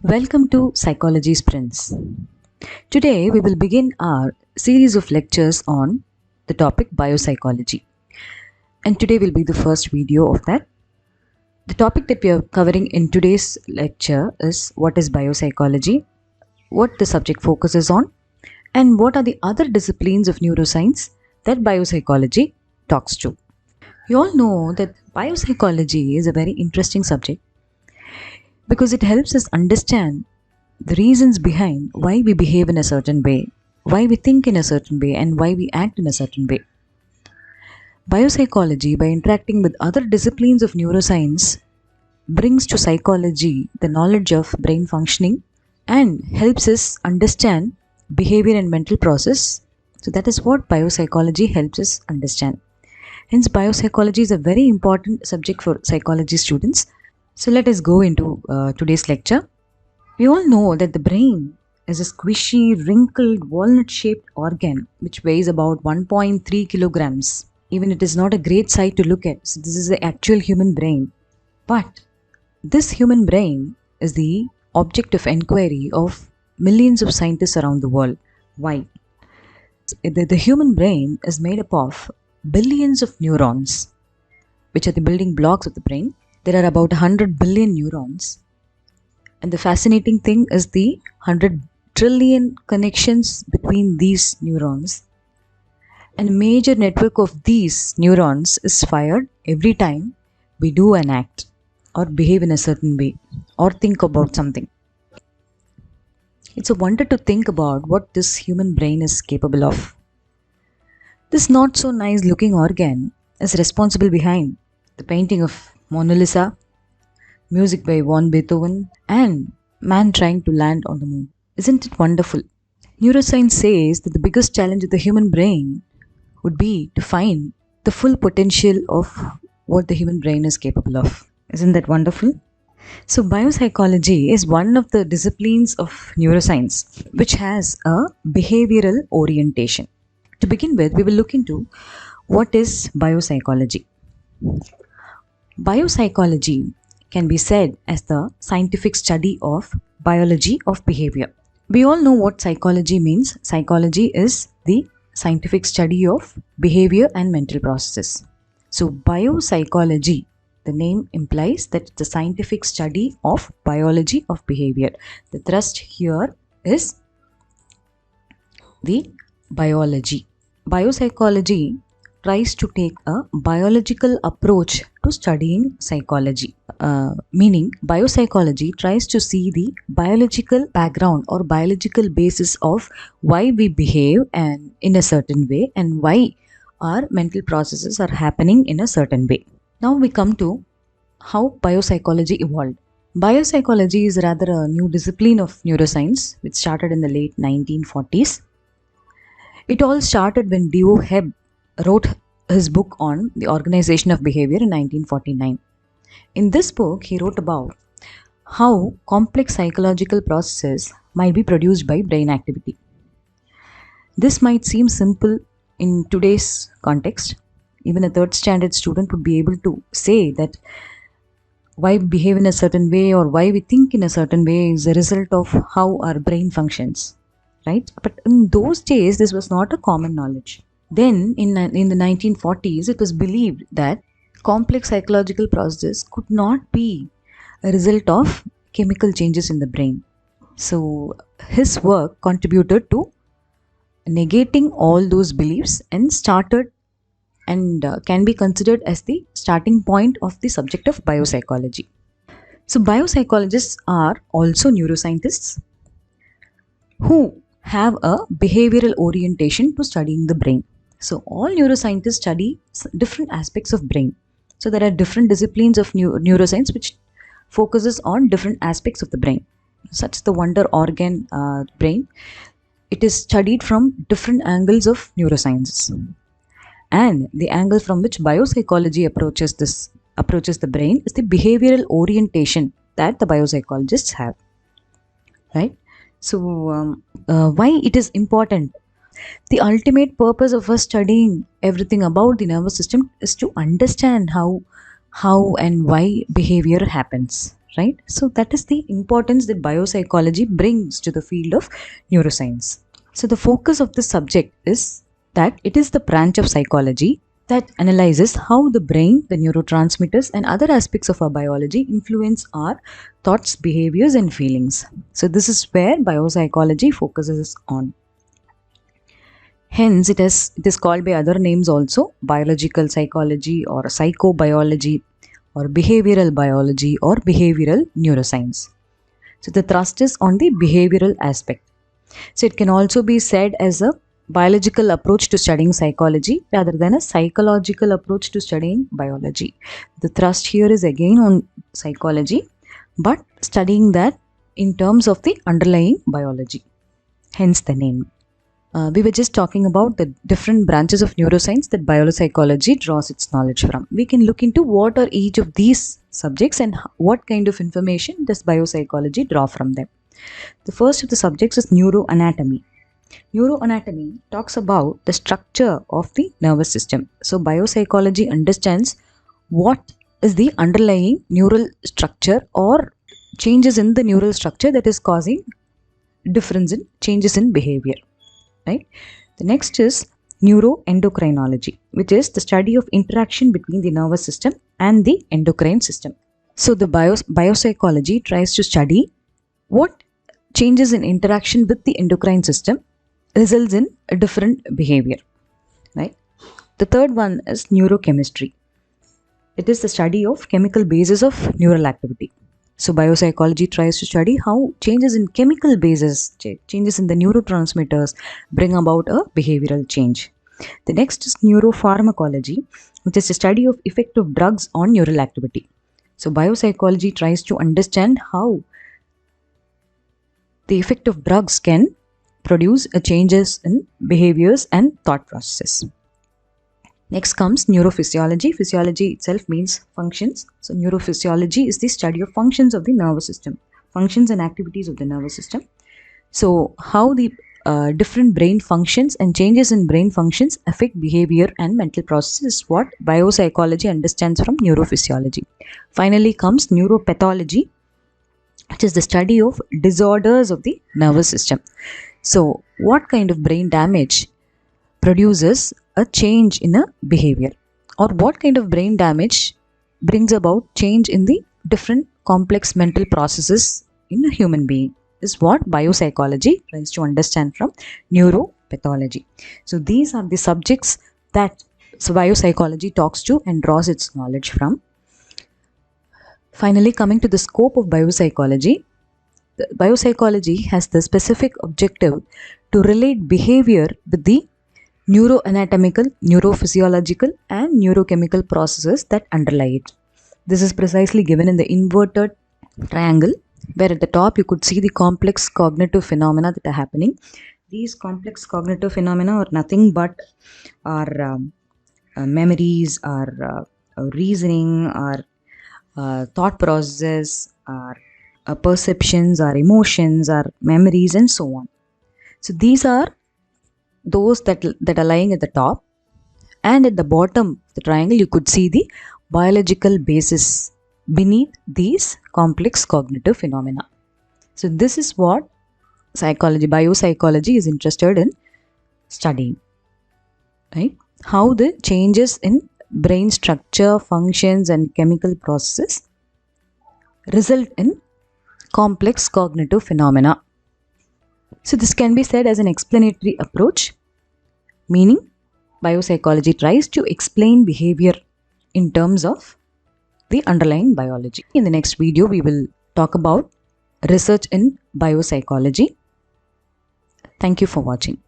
Welcome to Psychology Sprints. Today we will begin our series of lectures on the topic biopsychology. And today will be the first video of that. The topic that we are covering in today's lecture is what is biopsychology, what the subject focuses on, and what are the other disciplines of neuroscience that biopsychology talks to. You all know that biopsychology is a very interesting subject because it helps us understand the reasons behind why we behave in a certain way, why we think in a certain way, and why we act in a certain way. Biopsychology, by interacting with other disciplines of neuroscience, brings to psychology the knowledge of brain functioning and helps us understand behavior and mental process. So, that is what biopsychology helps us understand. Hence, biopsychology is a very important subject for psychology students. So, let us go into today's lecture. We all know that the brain is a squishy, wrinkled, walnut-shaped organ which weighs about 1.3 kilograms. Even it is not a great sight to look at. So this is the actual human brain. But this human brain is the object of inquiry of millions of scientists around the world. Why? The human brain is made up of billions of neurons, which are the building blocks of the brain. There are about 100 billion neurons. And the fascinating thing is the 100 trillion connections between these neurons. And a major network of these neurons is fired every time we do an act or behave in a certain way or think about something. It's a wonder to think about what this human brain is capable of. This not so nice looking organ is responsible behind the painting of Mona Lisa, music by Beethoven, and man trying to land on the moon. Isn't it wonderful? Neuroscience says that the biggest challenge of the human brain would be to find the full potential of what the human brain is capable of. Isn't that wonderful? So, biopsychology is one of the disciplines of neuroscience which has a behavioral orientation. To begin with, we will look into what is biopsychology. Biopsychology can be said as the scientific study of biology of behavior. We all know what psychology means. Psychology is the scientific study of behavior and mental processes. So, biopsychology, the name implies that it's a scientific study of biology of behavior. The thrust here is the biology. Biopsychology tries to take a biological approach to studying psychology. Meaning, biopsychology tries to see the biological background or biological basis of why we behave and in a certain way and why our mental processes are happening in a certain way. Now we come to how biopsychology evolved. Biopsychology is rather a new discipline of neuroscience which started in the late 1940s. It all started when D.O. Hebb wrote his book on the organization of behavior in 1949. In this book, he wrote about how complex psychological processes might be produced by brain activity. This might seem simple in today's context. Even a third standard student would be able to say that why we behave in a certain way or why we think in a certain way is a result of how our brain functions, right? But in those days, this was not a common knowledge. Then, in the 1940s, it was believed that complex psychological processes could not be a result of chemical changes in the brain. So, his work contributed to negating all those beliefs and started and can be considered as the starting point of the subject of biopsychology. So, biopsychologists are also neuroscientists who have a behavioral orientation to studying the brain. So, all neuroscientists study different aspects of brain. So, there are different disciplines of neuroscience which focuses on different aspects of the brain. Such as the wonder organ brain. It is studied from different angles of neurosciences. And the angle from which biopsychology approaches the brain is the behavioral orientation that the biopsychologists have. Right? So, why it is important? The ultimate purpose of us studying everything about the nervous system is to understand how and why behavior happens. right? So that is the importance that biopsychology brings to the field of neuroscience. So the focus of this subject is that it is the branch of psychology that analyzes how the brain, the neurotransmitters, and other aspects of our biology influence our thoughts, behaviors, and feelings. So this is where biopsychology focuses on. Hence, it is called by other names also: biological psychology, or psychobiology, or behavioral biology, or behavioral neuroscience. So the thrust is on the behavioral aspect. So it can also be said as a biological approach to studying psychology rather than a psychological approach to studying biology. The thrust here is again on psychology, but studying that in terms of the underlying biology. Hence the name. We were just talking about the different branches of neuroscience that biopsychology draws its knowledge from. We can look into what are each of these subjects and what kind of information does biopsychology draw from them. The first of the subjects is neuroanatomy. Neuroanatomy talks about the structure of the nervous system. So biopsychology understands what is the underlying neural structure or changes in the neural structure that is causing difference in changes in behavior. Right? The next is neuroendocrinology, which is the study of interaction between the nervous system and the endocrine system. So the biopsychology tries to study what changes in interaction with the endocrine system results in a different behavior. Right? The third one is neurochemistry. It is the study of chemical bases of neural activity. So biopsychology tries to study how changes in chemical bases, changes in the neurotransmitters bring about a behavioral change. The next is neuropharmacology, which is the study of effect of drugs on neural activity. So biopsychology tries to understand how the effect of drugs can produce changes in behaviors and thought processes. Next comes neurophysiology. Physiology itself means functions. So neurophysiology is the study of functions of the nervous system, functions and activities of the nervous system. So how the different brain functions and changes in brain functions affect behavior and mental processes is what biopsychology understands from neurophysiology. Finally comes neuropathology, which is the study of disorders of the nervous system. So what kind of brain damage produces a change in a behavior, or what kind of brain damage brings about change in the different complex mental processes in a human being is what biopsychology tries to understand from neuropathology. So these are the subjects that biopsychology talks to and draws its knowledge from. Finally, coming to the scope of biopsychology, biopsychology has the specific objective to relate behavior with the neuroanatomical, neurophysiological, and neurochemical processes that underlie it. This is precisely given in the inverted triangle, where at the top you could see the complex cognitive phenomena that are happening. These complex cognitive phenomena are nothing but our memories, our reasoning, our thought processes, our perceptions, our emotions, our memories, and so on. So these are those that are lying at the top, and at the bottom of the triangle you could see the biological basis beneath these complex cognitive phenomena. So this is what biopsychology is interested in studying, right? How the changes in brain structure, functions, and chemical processes result in complex cognitive phenomena. So this can be said as an explanatory approach, meaning biopsychology tries to explain behavior in terms of the underlying biology. In the next video, we will talk about research in biopsychology. Thank you for watching.